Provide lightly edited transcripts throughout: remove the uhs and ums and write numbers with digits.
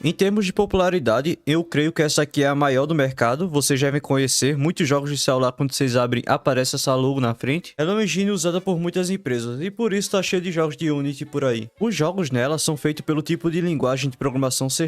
Em termos de popularidade, eu creio que essa aqui é a maior do mercado. Vocês devem conhecer, muitos jogos de celular quando vocês abrem aparece essa logo na frente. Ela é uma engine usada por muitas empresas e por isso tá cheio de jogos de Unity por aí. Os jogos nela são feitos pelo tipo de linguagem de programação C#,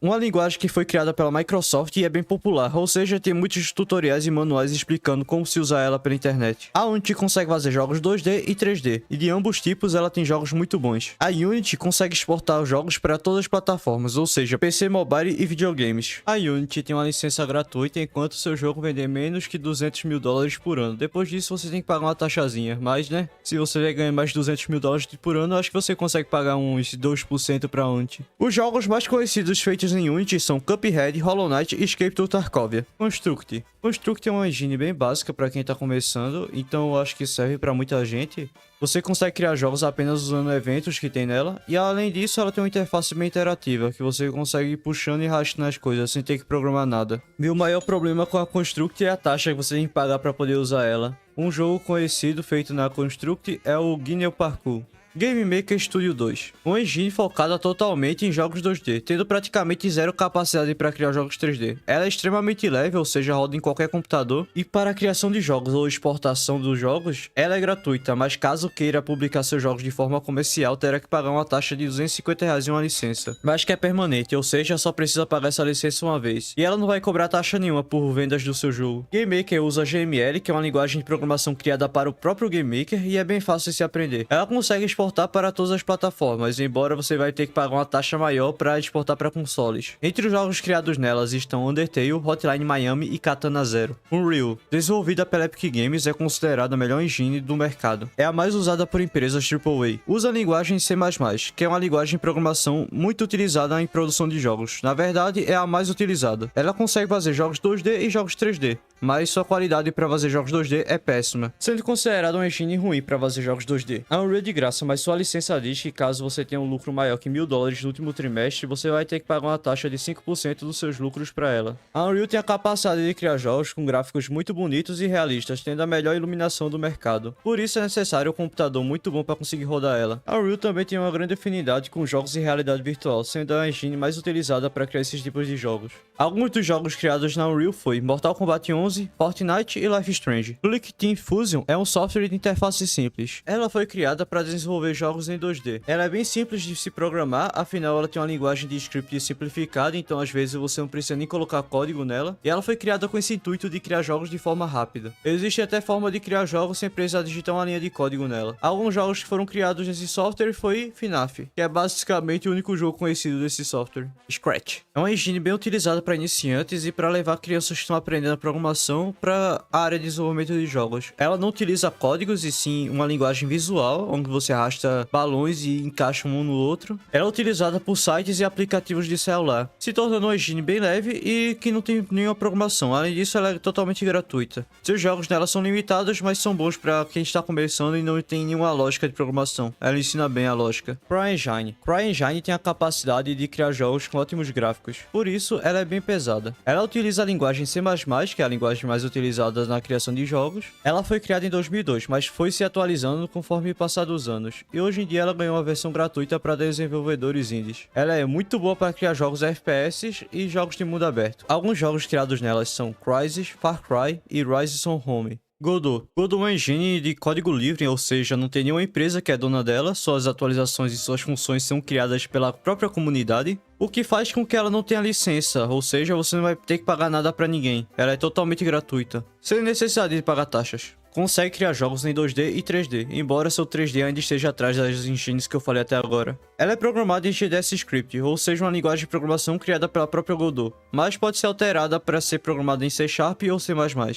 uma linguagem que foi criada pela Microsoft e é bem popular, ou seja, tem muitos tutoriais e manuais explicando como se usar ela pela internet. A Unity consegue fazer jogos 2D e 3D, e de ambos tipos ela tem jogos muito bons. A Unity consegue exportar os jogos para todas as plataformas, ou seja, PC, mobile e videogames. A Unity tem uma licença gratuita enquanto seu jogo vender menos que $200 mil por ano. Depois disso você tem que pagar uma taxazinha, mas né, se você ganhar mais de $200 mil por ano, acho que você consegue pagar uns 2% pra Unity. Os jogos mais conhecidos feitos em Unity são Cuphead, Hollow Knight e Escape to Tarkov. Construct. Construct é uma engine bem básica para quem tá começando, então eu acho que serve para muita gente. Você consegue criar jogos apenas usando eventos que tem nela, e além disso ela tem uma interface bem interativa, que você consegue ir puxando e arrastando as coisas sem ter que programar nada. Meu maior problema com a Construct é a taxa que você tem que pagar para poder usar ela. Um jogo conhecido feito na Construct é o Guinness Parkour. Game Maker Studio 2, uma engine focada totalmente em jogos 2D, tendo praticamente zero capacidade para criar jogos 3D. Ela é extremamente leve, ou seja, roda em qualquer computador, e para a criação de jogos ou exportação dos jogos, ela é gratuita, mas caso queira publicar seus jogos de forma comercial, terá que pagar uma taxa de R$250 em uma licença, mas que é permanente, ou seja, só precisa pagar essa licença uma vez, e ela não vai cobrar taxa nenhuma por vendas do seu jogo. Game Maker usa GML, que é uma linguagem de programação criada para o próprio Game Maker, e é bem fácil de se aprender. Ela consegue exportar para todas as plataformas, embora você vai ter que pagar uma taxa maior para exportar para consoles. Entre os jogos criados nelas estão Undertale, Hotline Miami e Katana Zero. Unreal, desenvolvida pela Epic Games, é considerada a melhor engine do mercado. É a mais usada por empresas AAA. Usa a linguagem C++, que é uma linguagem de programação muito utilizada em produção de jogos. Na verdade, é a mais utilizada. Ela consegue fazer jogos 2D e jogos 3D, mas sua qualidade para fazer jogos 2D é péssima, sendo considerada uma engine ruim para fazer jogos 2D. A Unreal é de graça, mas sua licença diz que caso você tenha um lucro maior que $1.000 no último trimestre, você vai ter que pagar uma taxa de 5% dos seus lucros para ela. A Unreal tem a capacidade de criar jogos com gráficos muito bonitos e realistas, tendo a melhor iluminação do mercado. Por isso é necessário um computador muito bom para conseguir rodar ela. A Unreal também tem uma grande afinidade com jogos de realidade virtual, sendo a engine mais utilizada para criar esses tipos de jogos. Alguns dos jogos criados na Unreal foi Mortal Kombat 11, Fortnite e Life is Strange. Click Team Fusion é um software de interface simples. Ela foi criada para desenvolver jogos em 2D. Ela é bem simples de se programar, afinal ela tem uma linguagem de script simplificada, então às vezes você não precisa nem colocar código nela, e ela foi criada com esse intuito de criar jogos de forma rápida. Existe até forma de criar jogos sem precisar digitar uma linha de código nela. Alguns jogos que foram criados nesse software foi FNAF, que é basicamente o único jogo conhecido desse software. Scratch é uma engine bem utilizada para iniciantes e para levar crianças que estão aprendendo a programação para a área de desenvolvimento de jogos. Ela não utiliza códigos e sim uma linguagem visual, onde você arrasta balões e encaixa um no outro. Ela é utilizada por sites e aplicativos de celular, se tornando uma engine bem leve e que não tem nenhuma programação. Além disso, ela é totalmente gratuita. Seus jogos nela são limitados, mas são bons para quem está começando e não tem nenhuma lógica de programação. Ela ensina bem a lógica. CryEngine. CryEngine tem a capacidade de criar jogos com ótimos gráficos, por isso ela é bem pesada. Ela utiliza a linguagem C++, que é a linguagem mais utilizada na criação de jogos. Ela foi criada em 2002, mas foi se atualizando conforme o passar dos anos, e hoje em dia ela ganhou uma versão gratuita para desenvolvedores indies. Ela é muito boa para criar jogos FPS e jogos de mundo aberto. Alguns jogos criados nelas são Crysis, Far Cry e Rise on Home. Godot. Godot é uma engine de código livre, ou seja, não tem nenhuma empresa que é dona dela, suas atualizações e suas funções são criadas pela própria comunidade, o que faz com que ela não tenha licença, ou seja, você não vai ter que pagar nada para ninguém. Ela é totalmente gratuita, sem necessidade de pagar taxas. Consegue criar jogos em 2D e 3D, embora seu 3D ainda esteja atrás das engines que eu falei até agora. Ela é programada em GDS Script, ou seja, uma linguagem de programação criada pela própria Godot, mas pode ser alterada para ser programada em C# ou C++.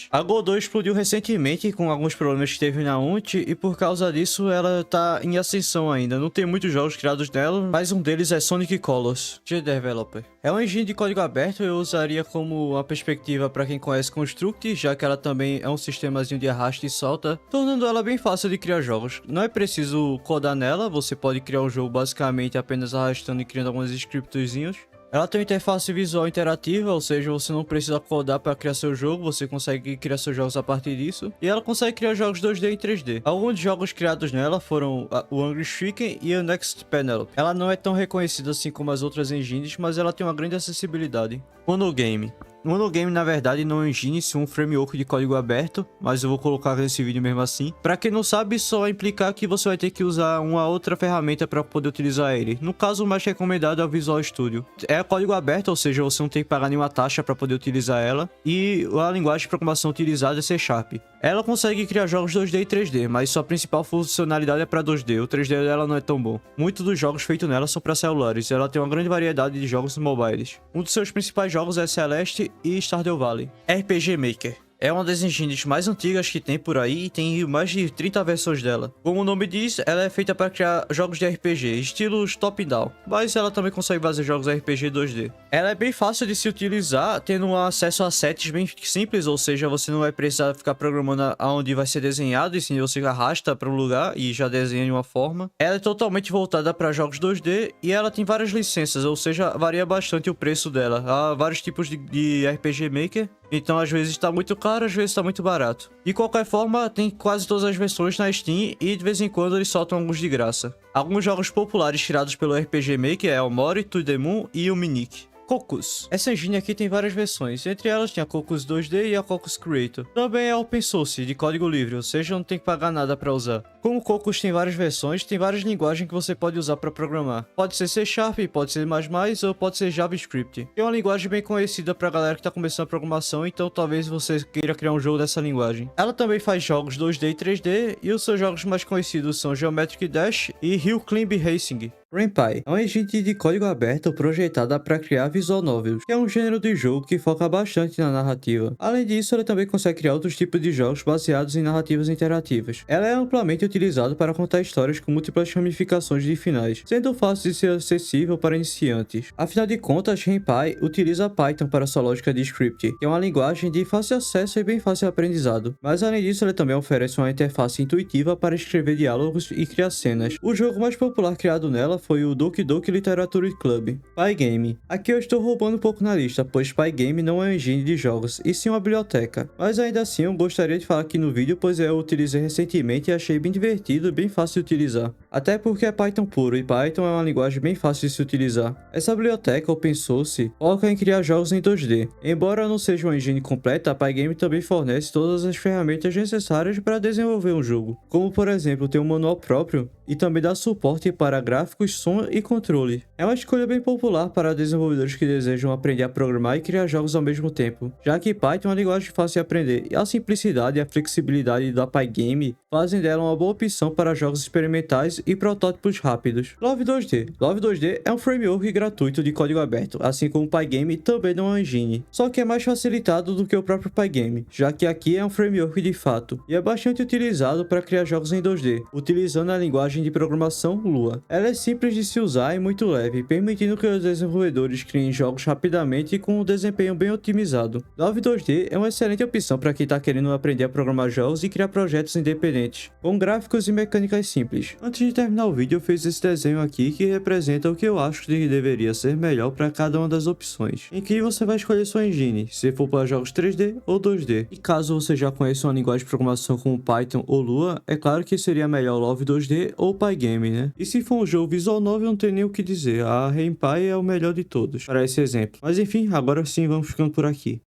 A Godot explodiu recentemente com alguns problemas que teve na Unity e por causa disso ela está em ascensão ainda. Não tem muitos jogos criados nela, mas um deles é Sonic Colors, de Developer. É uma engine de código aberto e eu usaria como uma perspectiva para quem conhece Construct, já que ela também é um sistemazinho de arraste e solta, tornando ela bem fácil de criar jogos. Não é preciso codar nela, você pode criar um jogo basicamente apenas arrastando e criando alguns scriptzinhos. Ela tem uma interface visual interativa, ou seja, você não precisa codar para criar seu jogo, você consegue criar seus jogos a partir disso. E ela consegue criar jogos 2D e 3D. Alguns jogos criados nela foram o Angry Chicken e o Next Penelope. Ela não é tão reconhecida assim como as outras engines, mas ela tem uma grande acessibilidade. Monogame. Monogame, na verdade, não é um engine, sim um framework de código aberto, mas eu vou colocar nesse vídeo mesmo assim. Pra quem não sabe, só vai implicar que você vai ter que usar uma outra ferramenta para poder utilizar ele. No caso, o mais recomendado é o Visual Studio. É código aberto, ou seja, você não tem que pagar nenhuma taxa para poder utilizar ela. E a linguagem de programação utilizada é C Sharp. Ela consegue criar jogos 2D e 3D, mas sua principal funcionalidade é para 2D. O 3D dela não é tão bom. Muitos dos jogos feitos nela são para celulares, e ela tem uma grande variedade de jogos mobiles. Um dos seus principais jogos é Celeste e Stardew Valley. RPG Maker. É uma das engines mais antigas que tem por aí e tem mais de 30 versões dela. Como o nome diz, ela é feita para criar jogos de RPG, estilos top-down, mas ela também consegue fazer jogos RPG 2D. Ela é bem fácil de se utilizar, tendo um acesso a sets bem simples, ou seja, você não vai precisar ficar programando aonde vai ser desenhado, e sim você arrasta para um lugar e já desenha de uma forma. Ela é totalmente voltada para jogos 2D e ela tem várias licenças, ou seja, varia bastante o preço dela. Há vários tipos de RPG Maker. Então às vezes está muito caro, às vezes está muito barato. De qualquer forma, tem quase todas as versões na Steam e de vez em quando eles soltam alguns de graça. Alguns jogos populares tirados pelo RPG Maker é o Mori, To The Moon e o Minic. Cocos. Essa engine aqui tem várias versões, entre elas tem a Cocos 2D e a Cocos Creator. Também é open source, de código livre, ou seja, não tem que pagar nada para usar. Como o Cocos tem várias versões, tem várias linguagens que você pode usar para programar. Pode ser C Sharp, pode ser C++ ou pode ser JavaScript. É uma linguagem bem conhecida para a galera que está começando a programação, então talvez você queira criar um jogo dessa linguagem. Ela também faz jogos 2D e 3D, e os seus jogos mais conhecidos são Geometric Dash e Hill Climb Racing. RenPy é uma engine de código aberto projetada para criar visual novels, que é um gênero de jogo que foca bastante na narrativa. Além disso, ela também consegue criar outros tipos de jogos baseados em narrativas interativas. Ela é amplamente utilizada para contar histórias com múltiplas ramificações de finais, sendo fácil de ser acessível para iniciantes. Afinal de contas, RenPy utiliza Python para sua lógica de script, que é uma linguagem de fácil acesso e bem fácil aprendizado. Mas além disso, ela também oferece uma interface intuitiva para escrever diálogos e criar cenas. O jogo mais popular criado nela foi o Doki Doki Literature Club. Pygame. Aqui eu estou roubando um pouco na lista, pois Pygame não é um engine de jogos, e sim uma biblioteca. Mas ainda assim eu gostaria de falar aqui no vídeo, pois eu utilizei recentemente e achei bem divertido e bem fácil de utilizar. Até porque é Python puro, e Python é uma linguagem bem fácil de se utilizar. Essa biblioteca open source foca em criar jogos em 2D. Embora não seja uma engine completa, a Pygame também fornece todas as ferramentas necessárias para desenvolver um jogo. Como por exemplo, tem um manual próprio e também dá suporte para gráficos, som e controle. É uma escolha bem popular para desenvolvedores que desejam aprender a programar e criar jogos ao mesmo tempo, já que Python é uma linguagem fácil de aprender, e a simplicidade e a flexibilidade da Pygame fazem dela uma boa opção para jogos experimentais e protótipos rápidos. Love 2D. Love 2D é um framework gratuito de código aberto, assim como Pygame também não é uma engine, só que é mais facilitado do que o próprio Pygame, já que aqui é um framework de fato, e é bastante utilizado para criar jogos em 2D, utilizando a linguagem de programação Lua. Ela é simples de se usar e muito leve, permitindo que os desenvolvedores criem jogos rapidamente e com um desempenho bem otimizado. Love 2D é uma excelente opção para quem está querendo aprender a programar jogos e criar projetos independentes, com gráficos e mecânicas simples. Antes de terminar o vídeo, eu fiz esse desenho aqui que representa o que eu acho que deveria ser melhor para cada uma das opções, em que você vai escolher sua engine, se for para jogos 3D ou 2D. E caso você já conheça uma linguagem de programação como Python ou Lua, é claro que seria melhor Love 2D ou Pygame, né? E se for um jogo visual novel, não tem nem o que dizer, a RenPy é o melhor de todos para esse exemplo. Mas enfim, agora sim vamos ficando por aqui.